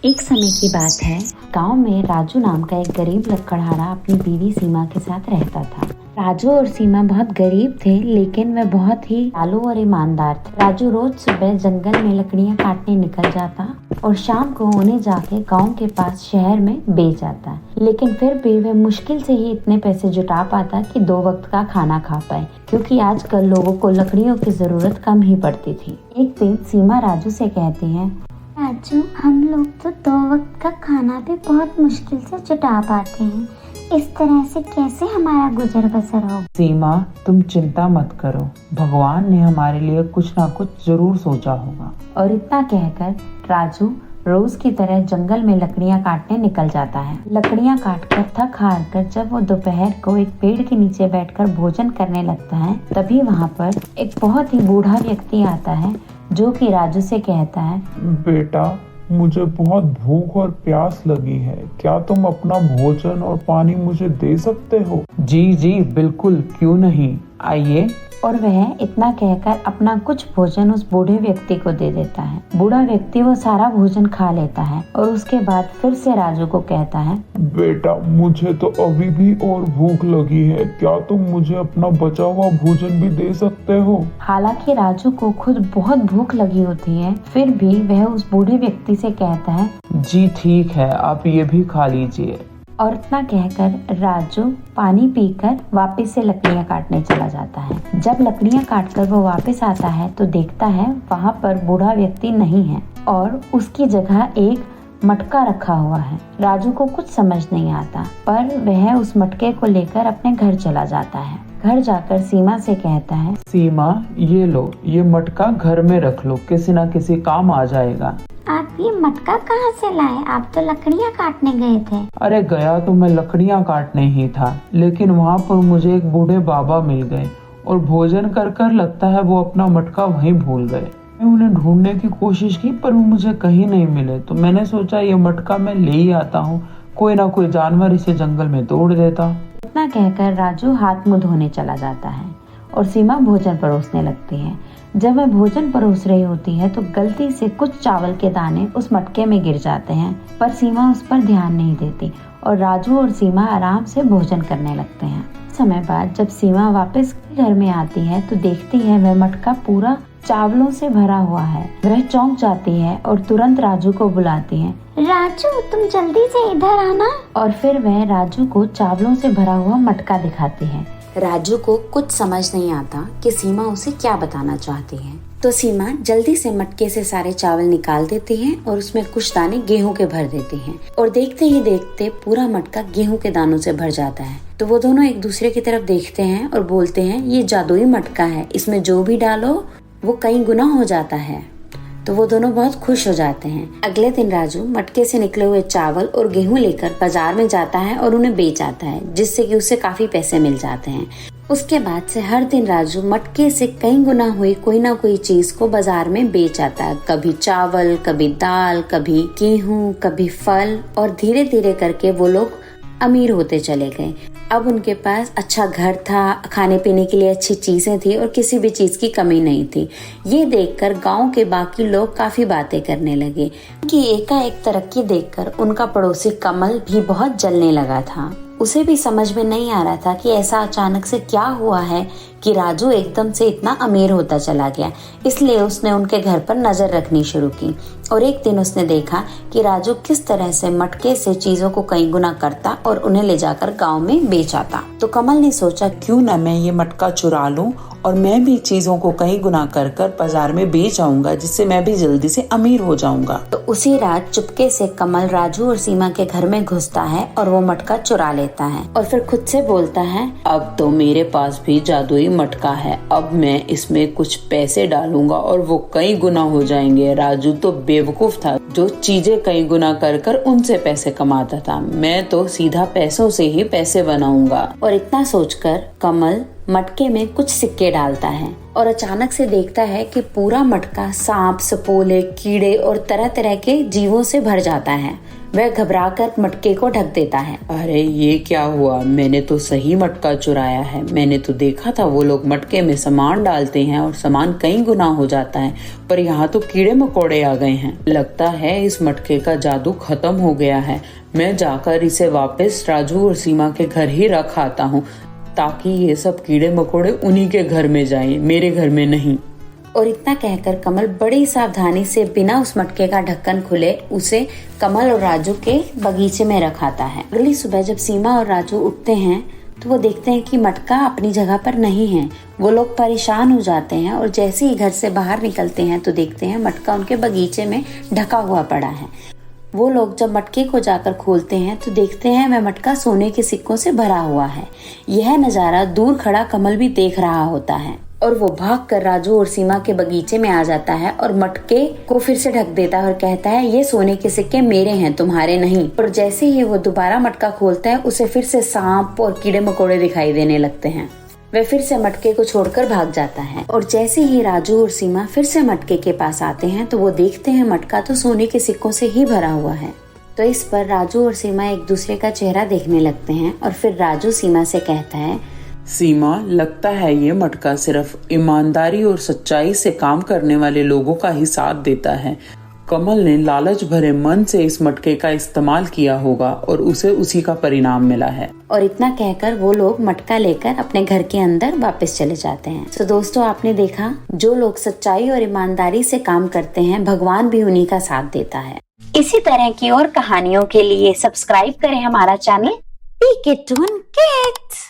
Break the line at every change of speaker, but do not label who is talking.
एक समय की बात है, गांव में राजू नाम का एक गरीब लकड़हारा अपनी बीवी सीमा के साथ रहता था। राजू और सीमा बहुत गरीब थे, लेकिन वे बहुत ही चालू और ईमानदार थे। राजू रोज सुबह जंगल में लकड़ियां काटने निकल जाता और शाम को उन्हें जाके गांव के पास शहर में बेच आता। लेकिन फिर भी वह मुश्किल से ही इतने पैसे जुटा पाता कि 2 वक्त का खाना खा पाए, क्योंकि आजकल लोगों को लकड़ियों की जरूरत कम ही पड़ती थी। एक दिन सीमा राजू से कहती है,
राजू, हम लोग तो 2 वक्त का खाना भी बहुत मुश्किल से जुटा पाते हैं। इस तरह से कैसे हमारा गुजर बसर हो?
सीमा, तुम चिंता मत करो, भगवान ने हमारे लिए कुछ ना कुछ जरूर सोचा होगा।
और इतना कहकर राजू रोज की तरह जंगल में लकड़ियां काटने निकल जाता है। लकड़ियां काटकर थक हार कर जब वो दोपहर को एक पेड़ के नीचे बैठकर भोजन करने लगता है, तभी वहाँ पर एक बहुत ही बूढ़ा व्यक्ति आता है, जो कि राजू से कहता है,
बेटा, मुझे बहुत भूख और प्यास लगी है। क्या तुम अपना भोजन और पानी मुझे दे सकते हो?
जी बिल्कुल, क्यों नहीं, आइए।
और वह इतना कहकर अपना कुछ भोजन उस बूढ़े व्यक्ति को दे देता है। बूढ़ा व्यक्ति वो सारा भोजन खा लेता है और उसके बाद फिर से राजू को कहता है,
बेटा, मुझे तो अभी भी और भूख लगी है। क्या तुम मुझे अपना बचा हुआ भोजन भी दे सकते हो?
हालांकि राजू को खुद बहुत भूख लगी होती है, फिर भी वह उस बूढ़े व्यक्ति से कहता है,
जी ठीक है, आप ये भी खा लीजिए।
और इतना कहकर राजू पानी पीकर वापस से लकड़ियां काटने चला जाता है। जब लकड़ियां काटकर वो वापस आता है तो देखता है वहाँ पर बूढ़ा व्यक्ति नहीं है और उसकी जगह एक मटका रखा हुआ है। राजू को कुछ समझ नहीं आता, पर वह उस मटके को लेकर अपने घर चला जाता है। घर जाकर सीमा से कहता है,
सीमा, ये लो, ये मटका घर में रख लो, किसी न किसी काम आ जाएगा।
आप ये मटका कहाँ से लाए? आप तो लकड़ियाँ काटने गए थे।
अरे गया तो मैं लकड़ियाँ काटने ही था, लेकिन वहाँ पर मुझे एक बूढ़े बाबा मिल गए और भोजन कर कर लगता है वो अपना मटका वहीं भूल गए। मैं उन्हें ढूंढने की कोशिश की, पर वो मुझे कहीं नहीं मिले। तो मैंने सोचा ये मटका मैं ले ही आता हूँ, कोई ना कोई जानवर इसे जंगल में तोड़ देता।
इतना कहकर राजू हाथ मुंह धोने चला जाता है और सीमा भोजन परोसने लगती है। जब वह भोजन परोस रही होती है तो गलती से कुछ चावल के दाने उस मटके में गिर जाते हैं, पर सीमा उस पर ध्यान नहीं देती और राजू और सीमा आराम से भोजन करने लगते हैं। समय बाद जब सीमा वापस घर में आती है तो देखती है वह मटका पूरा चावलों से भरा हुआ है। वह चौंक जाती है और तुरंत राजू को बुलाती है,
राजू, तुम जल्दी से इधर आना।
और फिर वह राजू को चावलों से भरा हुआ मटका दिखाती है। राजू को कुछ समझ नहीं आता कि सीमा उसे क्या बताना चाहती है, तो सीमा जल्दी से मटके से सारे चावल निकाल देती है और उसमें कुछ दाने गेहूं के भर देती है और देखते ही देखते पूरा मटका गेहूं के दानों से भर जाता है। तो वो दोनों एक दूसरे की तरफ देखते हैं और बोलते हैं, ये जादुई मटका है, इसमें जो भी डालो वो कई गुना हो जाता है। तो वो दोनों बहुत खुश हो जाते हैं। अगले दिन राजू मटके से निकले हुए चावल और गेहूं लेकर बाजार में जाता है और उन्हें बेच आता है, जिससे कि उसे काफी पैसे मिल जाते हैं। उसके बाद से हर दिन राजू मटके से कई गुना हुई कोई ना कोई चीज को बाजार में बेच आता है। कभी चावल, कभी दाल, कभी गेहूं, कभी फल, और धीरे धीरे करके वो लोग अमीर होते चले गए। अब उनके पास अच्छा घर था, खाने पीने के लिए अच्छी चीजें थी और किसी भी चीज की कमी नहीं थी। ये देखकर गांव के बाकी लोग काफी बातें करने लगे कि एकाएक तरक्की देखकर उनका पड़ोसी कमल भी बहुत जलने लगा था। उसे भी समझ में नहीं आ रहा था कि ऐसा अचानक से क्या हुआ है कि राजू एकदम से इतना अमीर होता चला गया। इसलिए उसने उनके घर पर नजर रखनी शुरू की और एक दिन उसने देखा कि राजू किस तरह से मटके से चीजों को कई गुना करता और उन्हें ले जाकर गांव में बेच आता। तो कमल ने सोचा,
क्यों न मैं ये मटका चुरा लूं और मैं भी चीजों को कई गुना कर कर बाजार में बेच आऊंगा, जिससे मैं भी जल्दी से अमीर हो जाऊंगा।
तो उसी रात चुपके से कमल राजू और सीमा के घर में घुसता है और वो मटका चुरा लेता है और फिर खुद से बोलता है,
अब तो मेरे पास भी जादुई मटका है, अब मैं इसमें कुछ पैसे डालूंगा और वो कई गुना हो जाएंगे। राजू तो बेवकूफ था जो चीजें कई गुना कर कर उनसे पैसे कमाता था, मैं तो सीधा पैसों से ही पैसे बनाऊंगा।
और इतना सोचकर कमल मटके में कुछ सिक्के डालता है और अचानक से देखता है कि पूरा मटका सांप, सपोले, कीड़े और तरह तरह के जीवों से भर जाता है। वह घबराकर मटके को ढक देता है।
अरे ये क्या हुआ, मैंने तो सही मटका चुराया है। मैंने तो देखा था वो लोग मटके में सामान डालते हैं और सामान कई गुना हो जाता है, पर यहाँ तो कीड़े मकोड़े आ गए हैं। लगता है इस मटके का जादू खत्म हो गया है। मैं जाकर इसे वापस राजू और सीमा के घर ही रख आता हूँ, ताकि ये सब कीड़े मकोड़े उन्हीं के घर में जाएं, मेरे घर में नहीं।
और इतना कहकर कमल बड़ी सावधानी से बिना उस मटके का ढक्कन खुले उसे कमल और राजू के बगीचे में रखाता है। अगली सुबह जब सीमा और राजू उठते हैं तो वो देखते हैं कि मटका अपनी जगह पर नहीं है। वो लोग परेशान हो जाते हैं और जैसे ही घर से बाहर निकलते हैं तो देखते हैं मटका उनके बगीचे में ढका हुआ पड़ा है। वो लोग जब मटके को जाकर खोलते हैं तो देखते हैं वह मटका सोने के सिक्कों से भरा हुआ है। यह नजारा दूर खड़ा कमल भी देख रहा होता है और वो भागकर राजू और सीमा के बगीचे में आ जाता है और मटके को फिर से ढक देता है और कहता है ये सोने के सिक्के मेरे हैं, तुम्हारे नहीं। और जैसे ही वो दोबारा मटका खोलता है उसे फिर से सांप और कीड़े मकोड़े दिखाई देने लगते हैं। वह फिर से मटके को छोड़कर भाग जाता है और जैसे ही राजू और सीमा फिर से मटके के पास आते हैं तो वो देखते हैं मटका तो सोने के सिक्कों से ही भरा हुआ है। तो इस पर राजू और सीमा एक दूसरे का चेहरा देखने लगते हैं और फिर राजू सीमा से कहता है,
सीमा, लगता है ये मटका सिर्फ ईमानदारी और सच्चाई से काम करने वाले लोगों का ही साथ देता है। कमल ने लालच भरे मन से इस मटके का इस्तेमाल किया होगा और उसे उसी का परिणाम मिला है।
और इतना कहकर वो लोग मटका लेकर अपने घर के अंदर वापस चले जाते हैं। तो दोस्तों, आपने देखा जो लोग सच्चाई और ईमानदारी से काम करते हैं भगवान भी उन्हीं का साथ देता है।
इसी तरह की और कहानियों के लिए सब्सक्राइब करें हमारा चैनल पीके टून किड्स।